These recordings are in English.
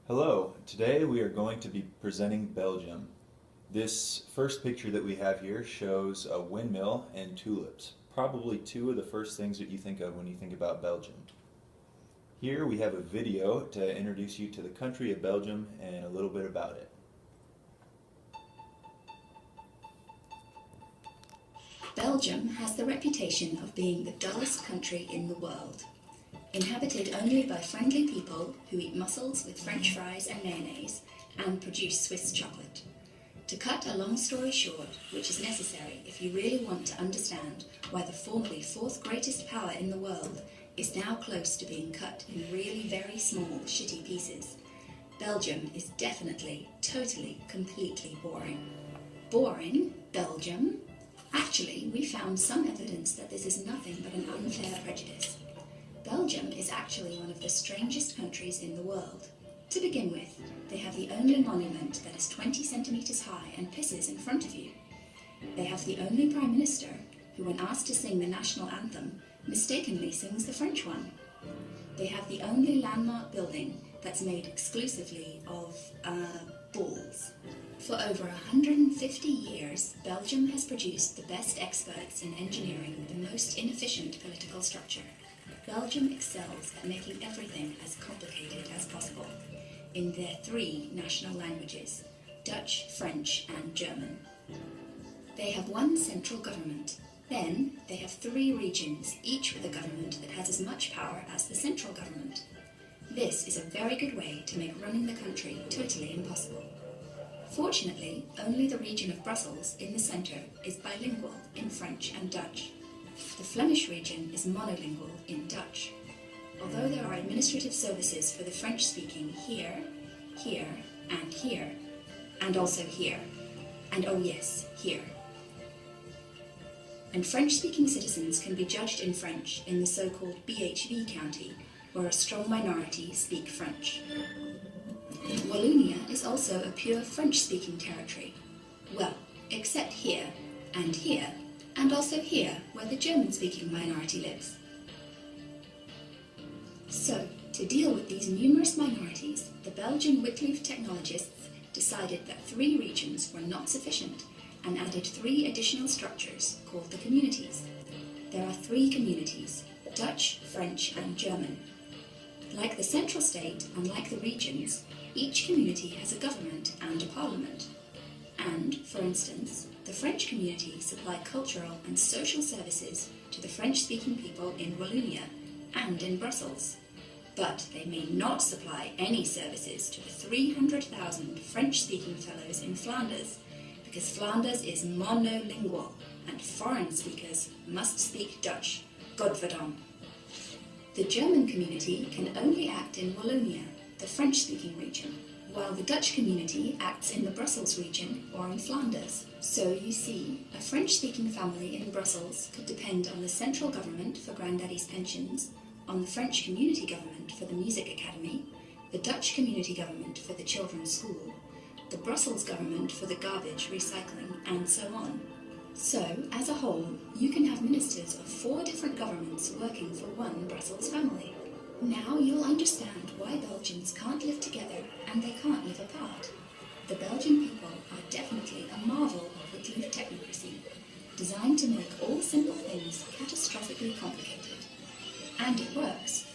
Hello, today we are going to be presenting Belgium. This first picture that we have here shows a windmill and tulips, probably two of the first things that you think of when you think about Belgium. Here we have a video to introduce you to the country of Belgium and a little bit about it. Belgium has the reputation of being the dullest country in the world. Inhabited only by friendly people who eat mussels with French fries and mayonnaise and produce Swiss chocolate. To cut a long story short, which is necessary if you really want to understand why the formerly fourth greatest power in the world is now close to being cut in really very small, shitty pieces, Belgium is definitely, totally, completely boring. Boring? Belgium? Actually, we found some evidence that this is nothing but an unfair prejudice. Belgium is actually one of the strangest countries in the world. To begin with, they have the only monument that is 20 centimeters high and pisses in front of you. They have the only prime minister who, when asked to sing the national anthem, mistakenly sings the French one. They have the only landmark building that's made exclusively of, balls. For over 150 years, Belgium has produced the best experts in engineering the most inefficient political structure. Belgium excels at making everything as complicated as possible in their three national languages, Dutch, French, and German. They have one central government. Then they have three regions, each with a government that has as much power as the central government. This is a very good way to make running the country totally impossible. Fortunately, only the region of Brussels in the centre is bilingual in French and Dutch. The Flemish region is monolingual in Dutch. Although there are administrative services for the French-speaking here, here, and also here, and oh yes, here. And French-speaking citizens can be judged in French in the so-called BHV county, where a strong minority speak French. Wallonia is also a pure French-speaking territory. Well, except here, and also here, where the German-speaking minority lives. So, to deal with these numerous minorities, the Belgian Wittloff technologists decided that three regions were not sufficient and added three additional structures called the communities. There are three communities, Dutch, French, and German. Like the central state, and like the regions, each community has a government and a parliament. And, for instance, the French community supply cultural and social services to the French-speaking people in Wallonia and in Brussels. But they may not supply any services to the 300,000 French-speaking fellows in Flanders, because Flanders is monolingual and foreign speakers must speak Dutch. Godverdomme. The German community can only act in Wallonia, the French-speaking region, while the Dutch community acts in the Brussels region or in Flanders. So you see, a French-speaking family in Brussels could depend on the central government for granddaddy's pensions, on the French community government for the music academy, the Dutch community government for the children's school, the Brussels government for the garbage recycling, and so on. So, as a whole, you can have ministers of 4 different governments working for one Brussels family. Now you'll understand why Belgians can't live together and they can't live apart. The Belgian people are definitely a marvel of Wittloff technocracy, designed to make all simple things catastrophically complicated. And it works,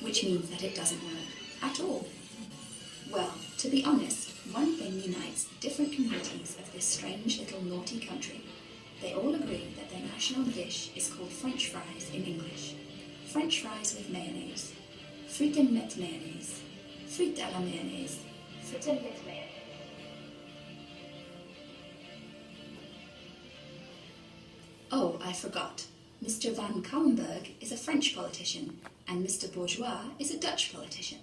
which means that it doesn't work at all. Well, to be honest, one thing unites the different communities of this strange little naughty country. They all agree that their national dish is called French fries in English. French fries with mayonnaise. Frites met mayonnaise. Frites à la mayonnaise. Frites met mayonnaise. Oh, I forgot. Mr. Van Kouwenberg is a French politician, and Mr. Bourgeois is a Dutch politician.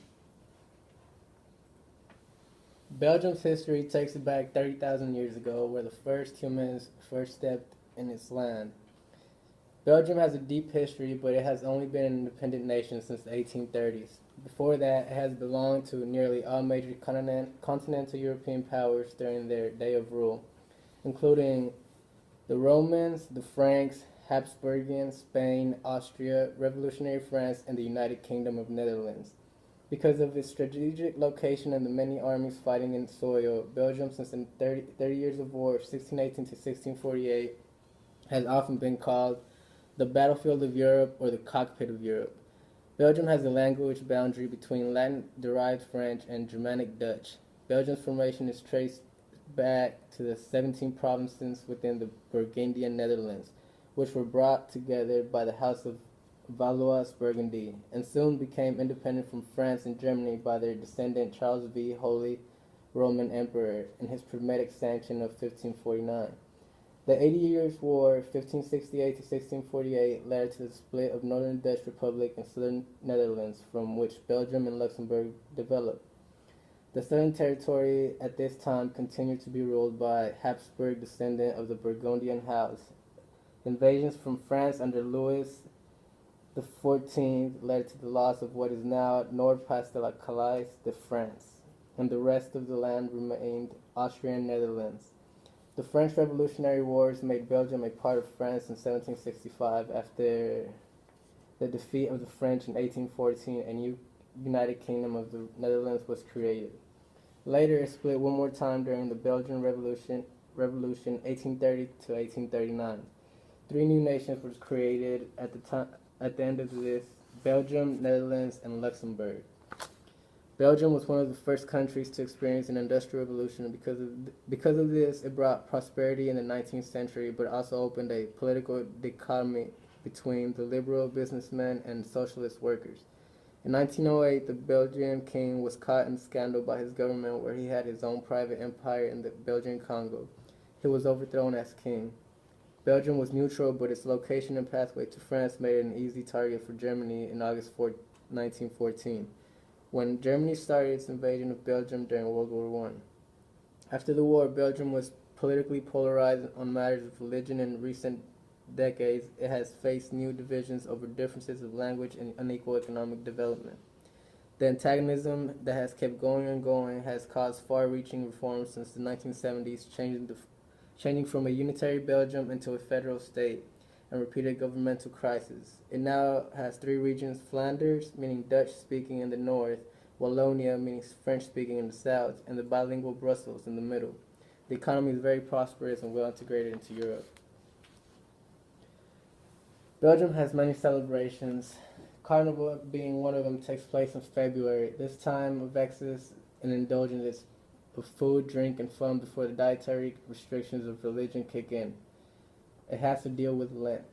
Belgium's history takes it back 30,000 years ago, where the first humans first stepped in its land. Belgium has a deep history, but it has only been an independent nation since the 1830s. Before that, it has belonged to nearly all major continental European powers during their day of rule, including the Romans, the Franks, Habsburgians, Spain, Austria, Revolutionary France, and the United Kingdom of Netherlands. Because of its strategic location and the many armies fighting in its soil, Belgium, since the 30 years of war of 1618 to 1648, has often been called the battlefield of Europe or the cockpit of Europe. Belgium has a language boundary between Latin-derived French and Germanic Dutch. Belgium's formation is traced back to the 17 provinces within the Burgundian Netherlands, which were brought together by the House of Valois-Burgundy, and soon became independent from France and Germany by their descendant Charles V, Holy Roman Emperor, in his Pragmatic Sanction of 1549. The 80 Years' War, 1568 to 1648, led to the split of Northern Dutch Republic and Southern Netherlands, from which Belgium and Luxembourg developed. The southern territory at this time continued to be ruled by Habsburg descendant of the Burgundian house. Invasions from France under Louis XIV led to the loss of what is now Nord-Pas-de-la-Calais de France, and the rest of the land remained Austrian Netherlands. The French Revolutionary Wars made Belgium a part of France in 1765 after the defeat of the French in 1814 and United Kingdom of the Netherlands was created. Later, it split one more time during the Belgian Revolution 1830 to 1839. Three new nations were created at the end of this: Belgium, Netherlands, and Luxembourg. Belgium was one of the first countries to experience an industrial revolution, and because of this, it brought prosperity in the 19th century, but also opened a political dichotomy between the liberal businessmen and socialist workers. In 1908, the Belgian king was caught in scandal by his government, where he had his own private empire in the Belgian Congo. He was overthrown as king. Belgium was neutral, but its location and pathway to France made it an easy target for Germany in August 1914, when Germany started its invasion of Belgium during World War I. After the war, Belgium was politically polarized on matters of religion. In recent decades, it has faced new divisions over differences of language and unequal economic development. The antagonism that has kept going and going has caused far-reaching reforms since the 1970s, changing from a unitary Belgium into a federal state and repeated governmental crises. It now has three regions: Flanders, meaning Dutch-speaking in the north, Wallonia, meaning French-speaking in the south, and the bilingual Brussels in the middle. The economy is very prosperous and well integrated into Europe. Belgium has many celebrations. Carnival, being one of them, takes place in February. This time of excess and indulgence is of food, drink, and fun before the dietary restrictions of religion kick in. It has to deal with Lent.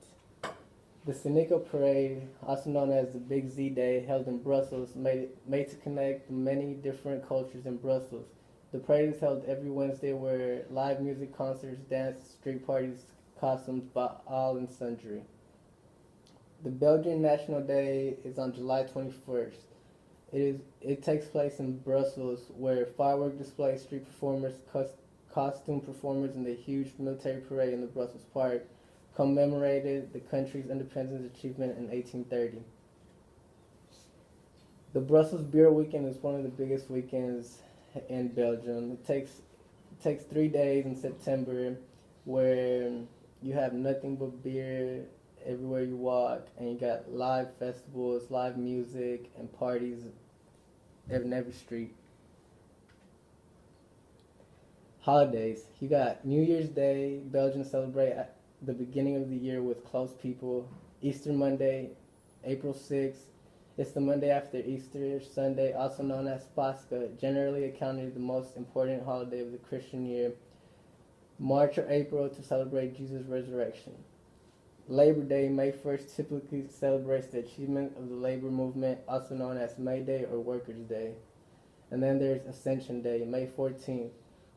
The Cynical Parade, also known as the Big Z Day, held in Brussels, made to connect the many different cultures in Brussels. The parade is held every Wednesday, where live music, concerts, dance, street parties, costumes by all and sundry. The Belgian National Day is on July 21st. It takes place in Brussels, where firework displays, street performers, costume performers, and the huge military parade in the Brussels Park commemorated the country's independence achievement in 1830. The Brussels Beer Weekend is one of the biggest weekends in Belgium. It takes 3 days in September, where you have nothing but beer everywhere you walk, and you got live festivals, live music, and parties in every street. Holidays. You got New Year's Day. Belgians celebrate at the beginning of the year with close people. Easter Monday, April 6th. It's the Monday after Easter Sunday, also known as Pascha, generally accounted the most important holiday of the Christian year. March or April to celebrate Jesus' resurrection. Labor Day, May 1st, typically celebrates the achievement of the labor movement, also known as May Day or Workers' Day. And then there's Ascension Day, May 14th,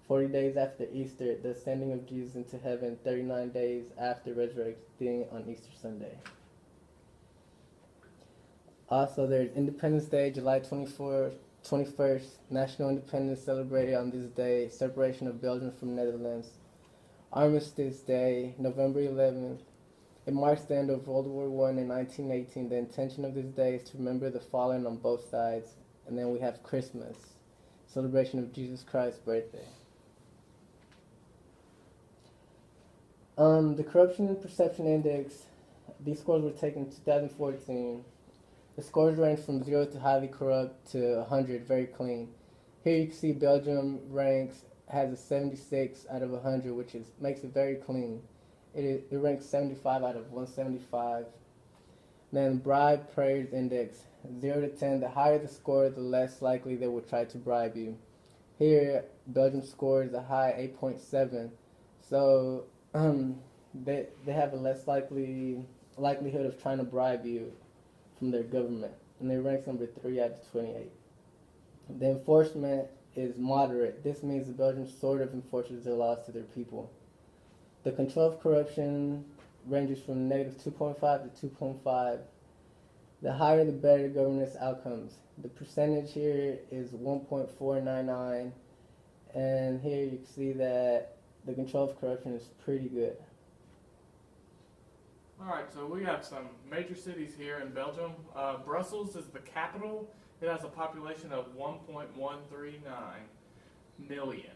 40 days after Easter, the ascending of Jesus into heaven, 39 days after resurrecting on Easter Sunday. Also, there's Independence Day, July 21st, National Independence celebrated on this day, separation of Belgium from Netherlands. Armistice Day, November 11th. It marks the end of World War I in 1918. The intention of this day is to remember the fallen on both sides. And then we have Christmas, celebration of Jesus Christ's birthday. The Corruption and Perception Index, these scores were taken in 2014. The scores range from 0 to highly corrupt to 100 very clean. Here you can see Belgium has a 76 out of 100, which makes it very clean. It ranks 75 out of 175. Then bribe praise index 0 to 10. The higher the score, the less likely they will try to bribe you. Here, Belgium scores a high 8.7, so they have a less likelihood of trying to bribe you from their government, and they rank number 3 out of 28. The enforcement is moderate. This means the Belgium sort of enforces their laws to their people. The control of corruption ranges from negative 2.5 to 2.5. The higher the better governance outcomes. The percentage here is 1.499, and here you can see that the control of corruption is pretty good. Alright, so we have some major cities here in Belgium. Brussels is the capital. It has a population of 1.139 million.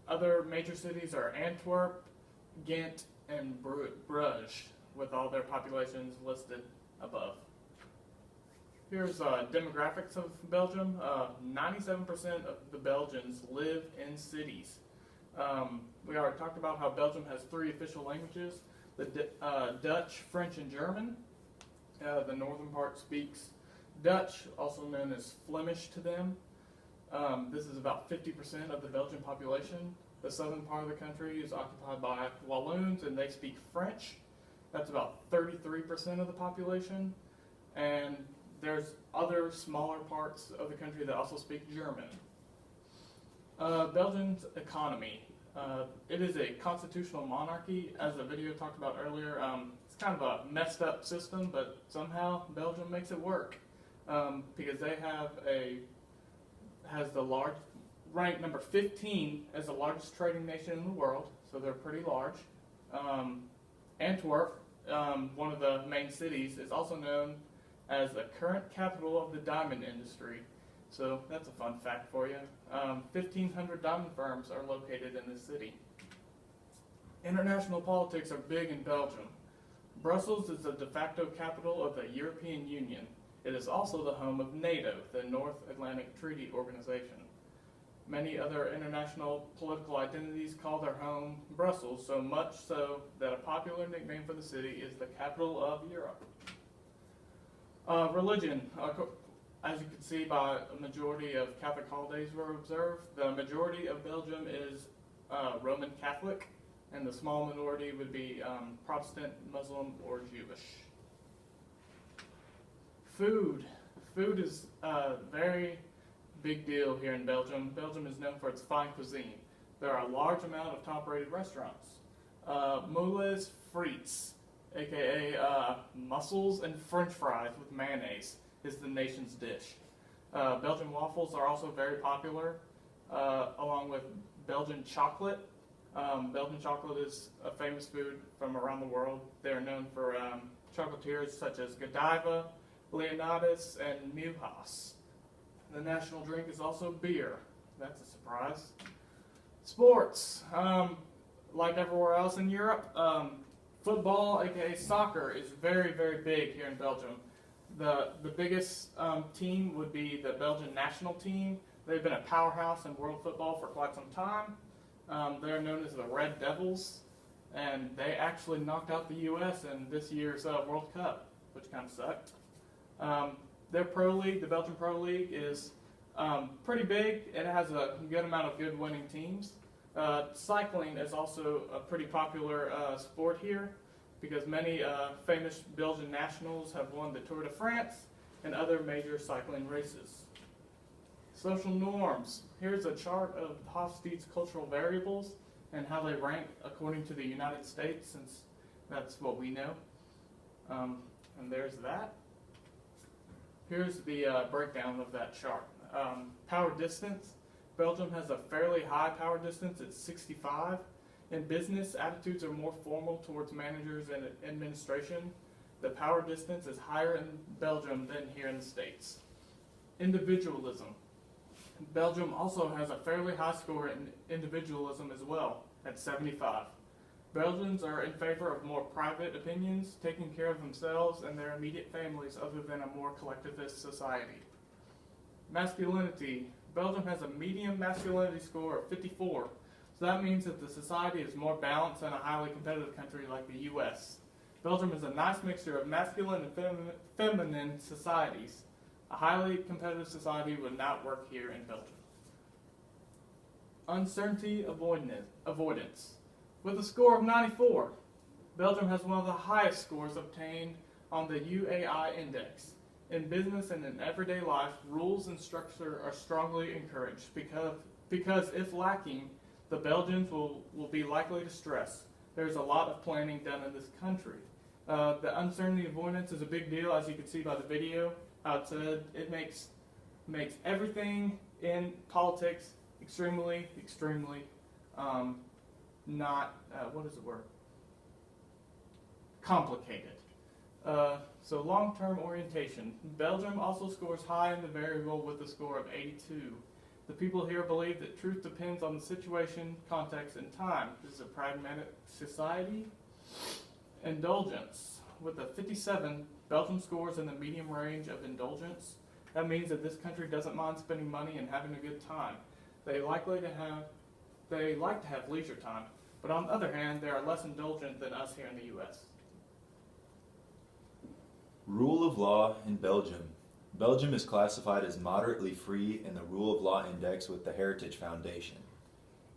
Other major cities are Antwerp, Ghent, and Bruges, with all their populations listed above. Here's demographics of Belgium. 97% of the Belgians live in cities. We already talked about how Belgium has 3 official languages, the Dutch, French, and German. The northern part speaks Dutch, also known as Flemish to them. This is about 50% of the Belgian population. The southern part of the country is occupied by Walloons, and they speak French. That's about 33% of the population. And there's other smaller parts of the country that also speak German. Belgium's economy. It is a constitutional monarchy, as the video talked about earlier. It's kind of a messed up system, but somehow Belgium makes it work. Because they has the large, ranked number 15 as the largest trading nation in the world, so they're pretty large. Antwerp, one of the main cities, is also known as the current capital of the diamond industry. So that's a fun fact for you. 1,500 diamond firms are located in this city. International politics are big in Belgium. Brussels is the de facto capital of the European Union. It is also the home of NATO, the North Atlantic Treaty Organization. Many other international political identities call their home Brussels, so much so that a popular nickname for the city is the capital of Europe. Religion. As you can see by a majority of Catholic holidays were observed, the majority of Belgium is Roman Catholic, and the small minority would be Protestant, Muslim, or Jewish. Food. Food is a very big deal here in Belgium. Belgium is known for its fine cuisine. There are a large amount of top-rated restaurants. Moules frites, aka mussels and French fries with mayonnaise, is the nation's dish. Belgian waffles are also very popular, along with Belgian chocolate. Belgian chocolate is a famous food from around the world. They are known for chocolatiers such as Godiva, Leonidas, and Nieuwhaas. The national drink is also beer. That's a surprise. Sports. Like everywhere else in Europe, football, aka soccer, is very, very big here in Belgium. The biggest team would be the Belgian national team. They've been a powerhouse in world football for quite some time. They're known as the Red Devils, and they actually knocked out the U.S. in this year's World Cup, which kind of sucked. Their Pro League, the Belgian Pro League, is pretty big, and it has a good amount of good winning teams. Cycling is also a pretty popular sport here, because many famous Belgian nationals have won the Tour de France and other major cycling races. Social norms. Here's a chart of Hofstede's cultural variables and how they rank according to the United States, since that's what we know. And there's that. Here's the breakdown of that chart. Power distance. Belgium has a fairly high power distance at 65. In business, attitudes are more formal towards managers and administration. The power distance is higher in Belgium than here in the States. Individualism. Belgium also has a fairly high score in individualism as well, at 75. Belgians are in favor of more private opinions, taking care of themselves and their immediate families other than a more collectivist society. Masculinity. Belgium has a medium masculinity score of 54, so that means that the society is more balanced than a highly competitive country like the US. Belgium is a nice mixture of masculine and feminine societies. A highly competitive society would not work here in Belgium. Uncertainty avoidance. With a score of 94, Belgium has one of the highest scores obtained on the UAI index. In business and in everyday life, rules and structure are strongly encouraged because if lacking, the Belgians will be likely to stress. There's a lot of planning done in this country. The uncertainty avoidance is a big deal, as you can see by the video. It makes everything in politics extremely not, what is the word? Complicated. So long-term orientation. Belgium also scores high in the variable with a score of 82. The people here believe that truth depends on the situation, context, and time. This is a pragmatic society. Indulgence. With a 57, Belgium scores in the medium range of indulgence. That means that this country doesn't mind spending money and having a good time. They like to have leisure time, but on the other hand, they are less indulgent than us here in the U.S. Rule of law in Belgium. Belgium is classified as moderately free in the Rule of Law Index with the Heritage Foundation.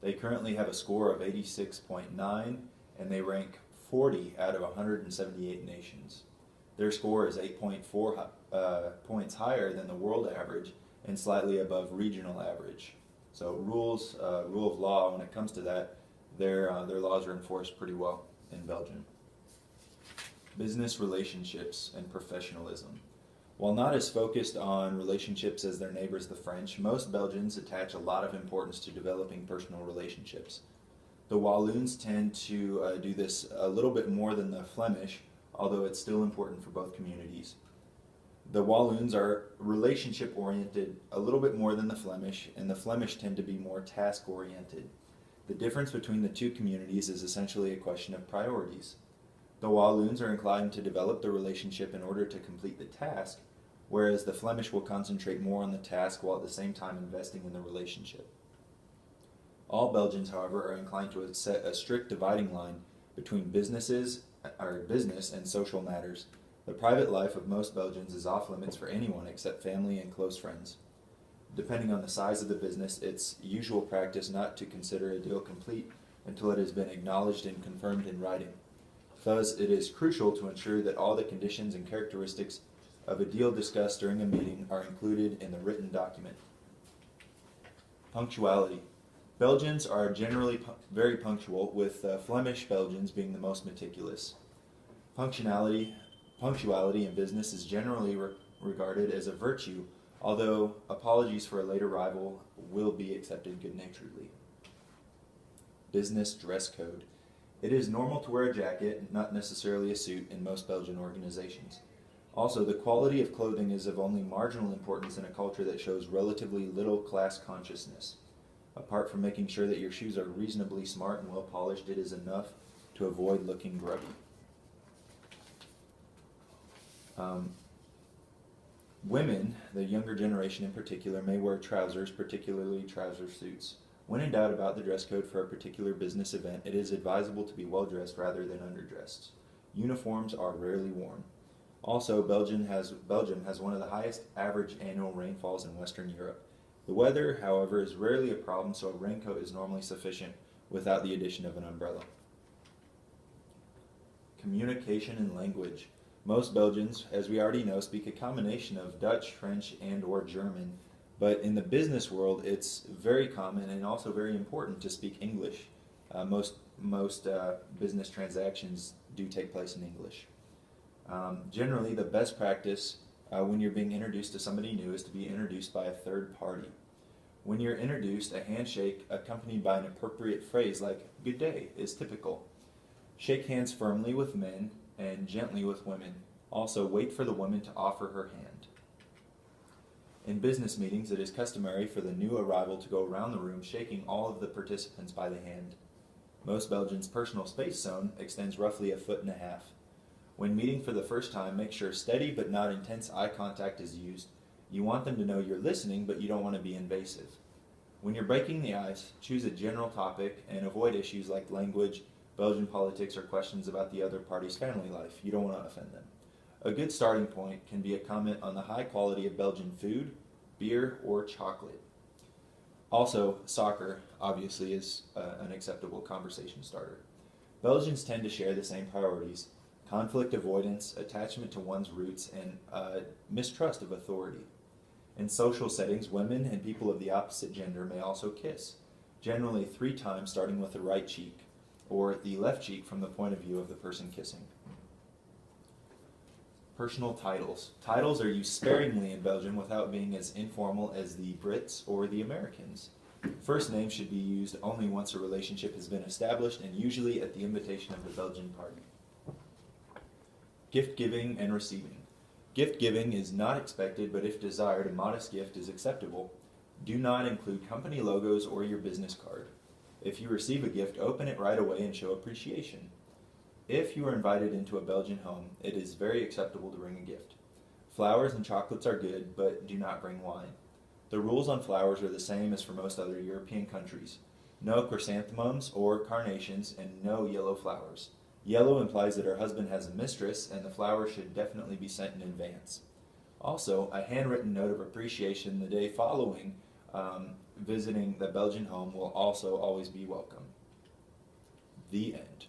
They currently have a score of 86.9 and they rank 40 out of 178 nations. Their score is 8.4 points higher than the world average and slightly above regional average. So rule of law, when it comes to that, their laws are enforced pretty well in Belgium. Business relationships and professionalism. While not as focused on relationships as their neighbors the French, most Belgians attach a lot of importance to developing personal relationships. The Walloons tend to do this a little bit more than the Flemish, although it's still important for both communities. The Walloons are relationship-oriented a little bit more than the Flemish, and the Flemish tend to be more task-oriented. The difference between the two communities is essentially a question of priorities. The Walloons are inclined to develop the relationship in order to complete the task, whereas the Flemish will concentrate more on the task while at the same time investing in the relationship. All Belgians, however, are inclined to set a strict dividing line between business and social matters. The private life of most Belgians is off limits for anyone except family and close friends. Depending on the size of the business, it's usual practice not to consider a deal complete until it has been acknowledged and confirmed in writing. Thus, it is crucial to ensure that all the conditions and characteristics of a deal discussed during a meeting are included in the written document. Punctuality. Belgians are generally very punctual, with Flemish Belgians being the most meticulous. Punctuality in business is generally regarded as a virtue, although apologies for a late arrival will be accepted good-naturedly. Business dress code. It is normal to wear a jacket, not necessarily a suit, in most Belgian organizations. Also, the quality of clothing is of only marginal importance in a culture that shows relatively little class consciousness. Apart from making sure that your shoes are reasonably smart and well polished, it is enough to avoid looking grubby. Women, the younger generation in particular, may wear trousers, particularly trouser suits. When in doubt about the dress code for a particular business event, it is advisable to be well dressed rather than underdressed. Uniforms are rarely worn. Also, Belgium has one of the highest average annual rainfalls in Western Europe. The weather, however, is rarely a problem, so a raincoat is normally sufficient without the addition of an umbrella. Communication and language. Most Belgians, as we already know, speak a combination of Dutch, French, and or German, but in the business world, it's very common and also very important to speak English. Most business transactions do take place in English. Generally, the best practice when you're being introduced to somebody new is to be introduced by a third party. When you're introduced, a handshake accompanied by an appropriate phrase like "good day" is typical. Shake hands firmly with men and gently with women. Also, wait for the woman to offer her hand. In business meetings, it is customary for the new arrival to go around the room shaking all of the participants by the hand. Most Belgians' personal space zone extends roughly 1.5 feet. When meeting for the first time, make sure steady but not intense eye contact is used. You want them to know you're listening, but you don't want to be invasive. When you're breaking the ice, choose a general topic and avoid issues like language, Belgian politics, or questions about the other party's family life. You don't want to offend them. A good starting point can be a comment on the high quality of Belgian food, beer, or chocolate. Also, soccer, obviously, is an acceptable conversation starter. Belgians tend to share the same priorities: conflict avoidance, attachment to one's roots, and mistrust of authority. In social settings, women and people of the opposite gender may also kiss, generally 3 times starting with the right cheek, or the left cheek from the point of view of the person kissing. Personal titles. Titles are used sparingly in Belgium without being as informal as the Brits or the Americans. First names should be used only once a relationship has been established, and usually at the invitation of the Belgian party. Gift giving and receiving. Gift giving is not expected, but if desired, a modest gift is acceptable. Do not include company logos or your business card. If you receive a gift, open it right away and show appreciation. If you are invited into a Belgian home, it is very acceptable to bring a gift. Flowers and chocolates are good, but do not bring wine. The rules on flowers are the same as for most other European countries. No chrysanthemums or carnations, and no yellow flowers. Yellow implies that her husband has a mistress, and the flowers should definitely be sent in advance. Also, a handwritten note of appreciation the day following visiting the Belgian home will also always be welcome. The end.